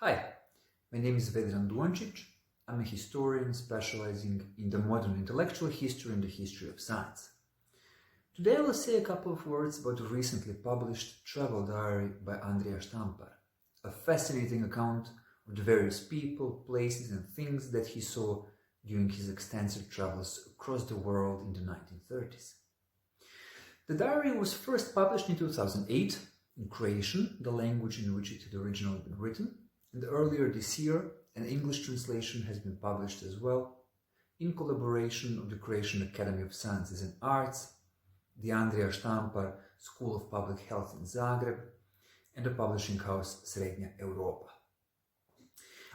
Hi, my name is Vedran Duančić. I'm a historian specializing in the modern intellectual history and the history of science. Today I will say a couple of words about the recently published travel diary by Andrija Štampar, a fascinating account of the various people, places and things that he saw during his extensive travels across the world in the 1930s. The diary was first published in 2008 in Croatian, the language in which it had originally been written, and earlier this year an English translation has been published as well, in collaboration of the Croatian Academy of Sciences and Arts, the Andrija Štampar School of Public Health in Zagreb, and the publishing house Srednja Europa.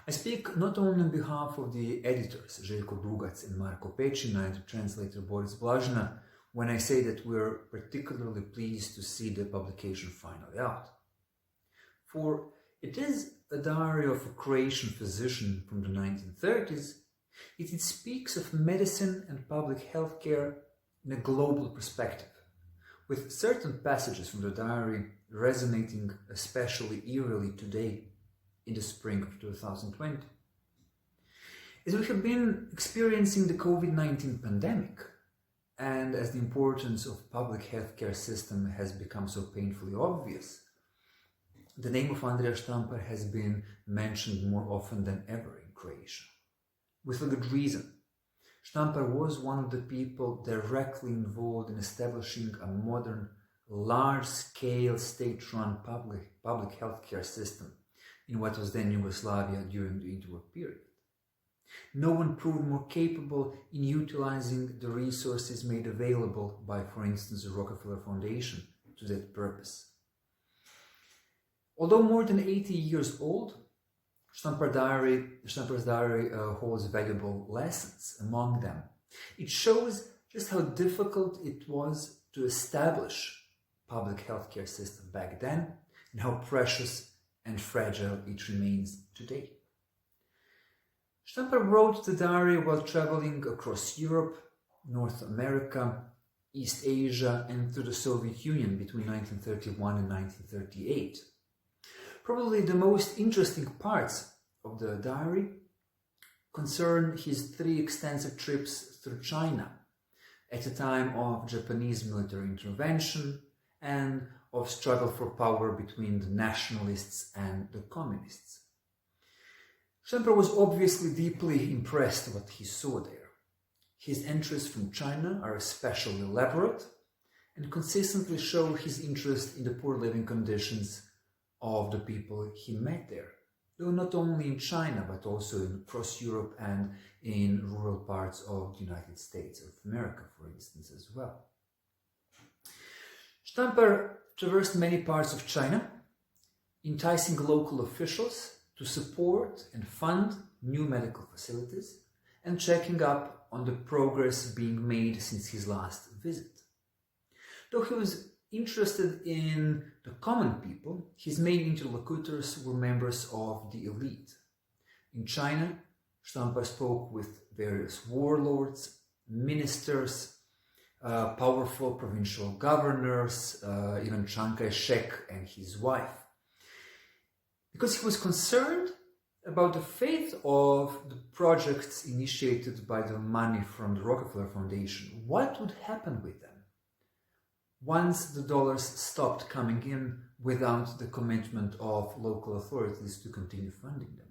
I speak not only on behalf of the editors Željko, Dugac and Marko, Pećina, and the translator Boris Blažina when I say that we're particularly pleased to see the publication finally out. For it is a diary of a Croatian physician from the 1930s, yet it speaks of medicine and public health care in a global perspective, with certain passages from the diary resonating especially eerily today in the spring of 2020. As we have been experiencing the COVID-19 pandemic, and as the importance of public healthcare system has become so painfully obvious, the name of Andrija Štampar has been mentioned more often than ever in Croatia. With a good reason. Štampar was one of the people directly involved in establishing a modern, large-scale, state-run public healthcare system in what was then Yugoslavia during the interwar period. No one proved more capable in utilizing the resources made available by, for instance, the Rockefeller Foundation to that purpose. Although more than 80 years old, Štampar's diary holds valuable lessons. Among them, it shows just how difficult it was to establish public healthcare system back then and how precious and fragile it remains today. Štampar wrote the diary while traveling across Europe, North America, East Asia and through the Soviet Union between 1931 and 1938. Probably the most interesting parts of the diary concern his 3 extensive trips through China at a time of Japanese military intervention and of struggle for power between the nationalists and the communists. Štampar was obviously deeply impressed with what he saw there. His entries from China are especially elaborate and consistently show his interest in the poor living conditions of the people he met there, though not only in China but also across Europe and in rural parts of the United States of America, for instance, as well. Štampar traversed many parts of China, enticing local officials to support and fund new medical facilities and checking up on the progress being made since his last visit. Though he was interested in the common people, his main interlocutors were members of the elite. In China, Štampar spoke with various warlords, ministers, powerful provincial governors, even Chiang Kai-shek and his wife. Because he was concerned about the fate of the projects initiated by the money from the Rockefeller Foundation. What would happen with them once the dollars stopped coming in without the commitment of local authorities to continue funding them?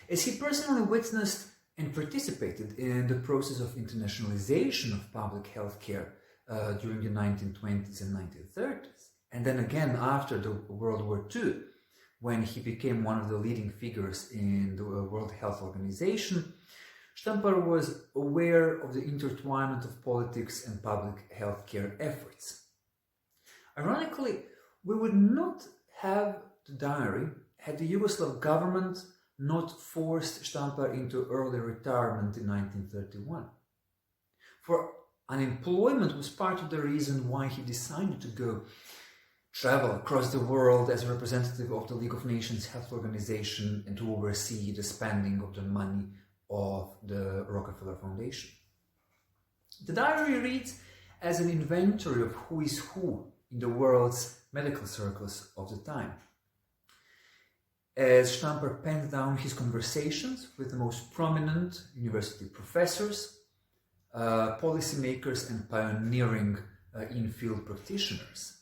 As he personally witnessed and participated in the process of internationalization of public health care during the 1920s and 1930s, and then again after the World War II, when he became one of the leading figures in the World Health Organization, Štampar was aware of the intertwinement of politics and public health care efforts. Ironically, we would not have the diary had the Yugoslav government not forced Štampar into early retirement in 1931. For unemployment was part of the reason why he decided to travel across the world as a representative of the League of Nations Health Organization and to oversee the spending of the money of the Rockefeller Foundation. The diary reads as an inventory of who is who in the world's medical circles of the time. as Štampar penned down his conversations with the most prominent university professors, policymakers and pioneering in-field practitioners.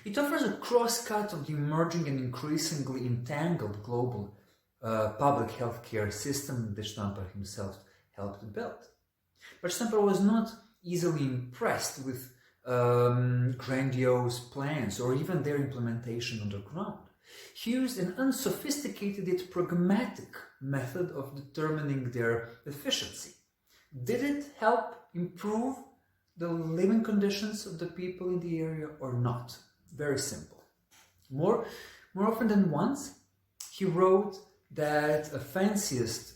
It offers a cross-cut of the emerging and increasingly entangled global public healthcare system that Štampar himself helped build. But Štampar was not easily impressed with grandiose plans or even their implementation on the ground. He used an unsophisticated yet pragmatic method of determining their efficiency. Did it help improve the living conditions of the people in the area or not? Very simple. More often than once, he wrote that a fanciest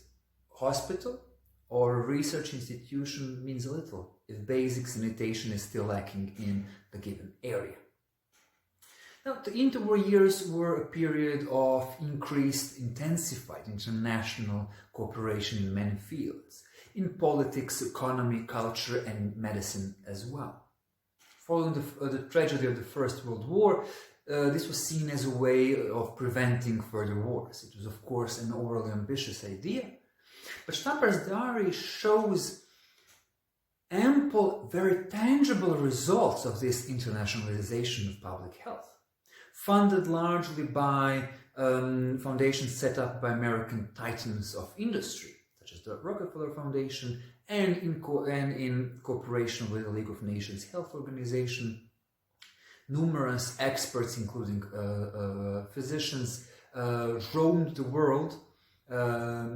hospital or research institution means little if basic sanitation is still lacking in the given area. Now, the interwar years were a period of increased, intensified international cooperation in many fields, in politics, economy, culture, and medicine as well. Following the tragedy of the First World War, this was seen as a way of preventing further wars. It was, of course, an overly ambitious idea, but Štampar's diary shows ample, very tangible results of this internationalization of public health, funded largely by foundations set up by American titans of industry, such as the Rockefeller Foundation, and in cooperation with the League of Nations Health Organization. Numerous experts, including physicians, roamed the world,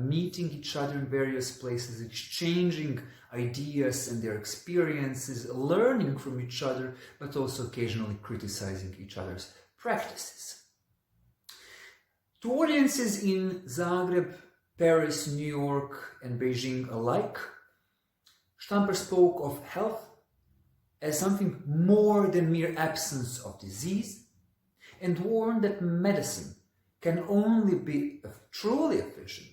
meeting each other in various places, exchanging ideas and their experiences, learning from each other, but also occasionally criticizing each other's practices. To audiences in Zagreb, Paris, New York, and Beijing alike, Štampar spoke of health as something more than mere absence of disease, and warned that medicine can only be truly efficient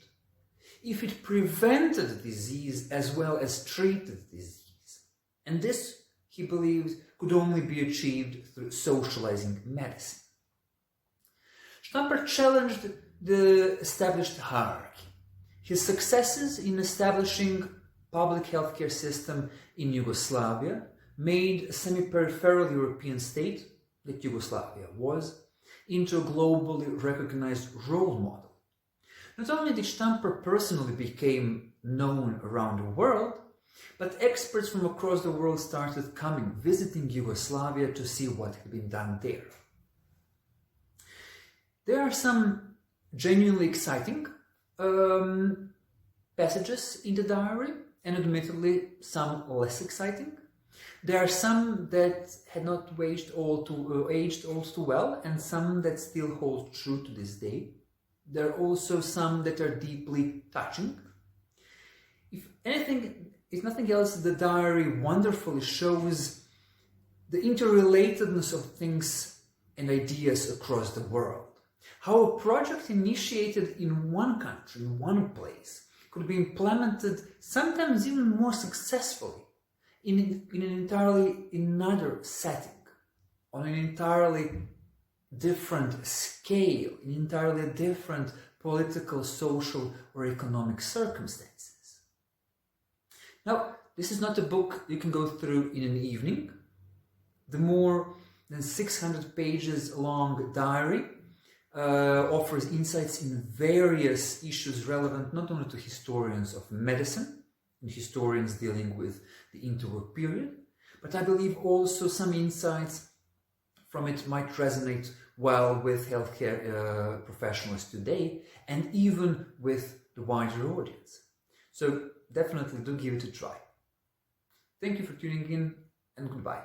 if it prevented disease as well as treated disease. And this, he believed, could only be achieved through socializing medicine. Štampar challenged the established hierarchy. His successes in establishing public healthcare system in Yugoslavia made a semi-peripheral European state, that Yugoslavia was, into a globally recognized role model. Not only did Štampar personally become known around the world, but experts from across the world started coming, visiting Yugoslavia to see what had been done there. There are some genuinely exciting passages in the diary, and admittedly some less exciting. There are some that had not aged all too well, and some that still hold true to this day. There are also some that are deeply touching. If nothing else, the diary wonderfully shows the interrelatedness of things and ideas across the world. How a project initiated in one country, in one place, could be implemented sometimes even more successfully in an entirely another setting, on an entirely different scale, in entirely different political, social, or economic circumstances. Now, this is not a book you can go through in an evening. The more than 600 pages long diary offers insights in various issues relevant not only to historians of medicine and historians dealing with the interwar period, but I believe also some insights from it might resonate well with healthcare professionals today and even with the wider audience. So definitely do give it a try. Thank you for tuning in, and goodbye.